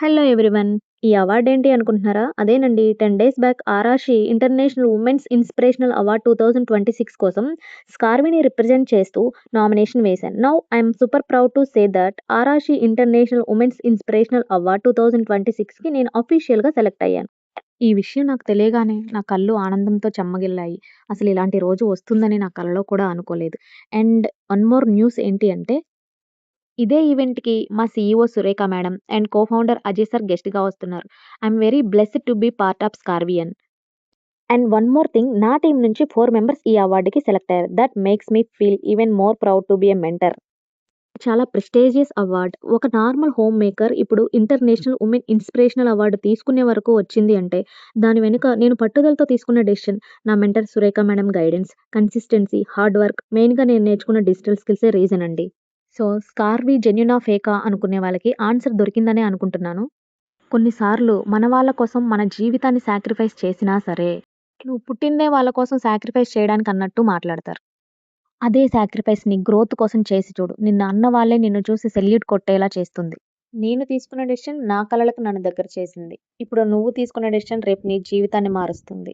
Hello everyone. ఈ award ఏంటి అనుకుంటున్నారా? అదేనండి 10 days back 'Aarashi' international women's inspirational award 2026 కోసం 'స్కార్వీని' రిప్రజెంట్ చేస్తూ నామినేషన్ వేశాను. Now I'm super proud to say that 'Aarashi international women's inspirational award 2026కి నేను అఫీషియల్‌గా సెలెక్ట్ అయ్యాను. ఈ విషయం నాకు తెలియగానే నా కళ్ళు ఆనందంతో చెమ్మగిల్లాయి. అసలు ఇలాంటి రోజు వస్తుందని నా కలలో కూడా అనుకోలేదు. అండ్ వన్ మోర్ న్యూస్ ఏంటి అంటే ఇదే ఈవెంట్‌కి మా CEO Surekha madam and co founder Ajay sir గెస్ట్‌గా వస్తున్నారు. I'm very blessed to be part of Scarvian. And one more thing, నా టీమ్ నుంచి 4 మెంబర్స్ ఈ అవార్డ్‌కి సెలెక్ట్ అయ్యారు. That makes me feel even more proud to be a mentor. చాలా prestigious award. ఒక normal home maker ఇప్పుడు international women inspirational award తీసుకునే వరకు వచ్చింది అంటే, దాని వెనుక నేను పట్టుదలతో తీసుకున్న డెసిషన్, నా mentor Surekha madam guidance, consistency, hard work, మెయిన్‌గా నేను నేర్చుకున్న డిజిటల్ స్కిల్సే రీజన్ అండి. సో, స్కార్వి జెన్యూనా? ఫేకా? అనుకునే వాళ్ళకి ఆన్సర్ దొరికిందనే అనుకుంటున్నాను. కొన్నిసార్లు మన వాళ్ళ కోసం మన జీవితాన్ని సాక్రిఫైస్ చేసినా సరే, నువ్వు పుట్టిందే వాళ్ళ కోసం సాక్రిఫైస్ చేయడానికన్నట్టు మాట్లాడతారు. అదే సాక్రిఫైస్‌ని గ్రోత్ కోసం చేసి చూడు. నిన్ను అన్న వాళ్ళే నిన్ను చూసి సెల్యూట్ కొట్టేలా చేస్తుంది. నేను తీసుకున్న డెసిషన్ నా కలలకు నన్ను దగ్గర చేసింది. ఇప్పుడు నువ్వు తీసుకున్న డెసిషన్ రేపు నీ జీవితాన్ని మారుస్తుంది.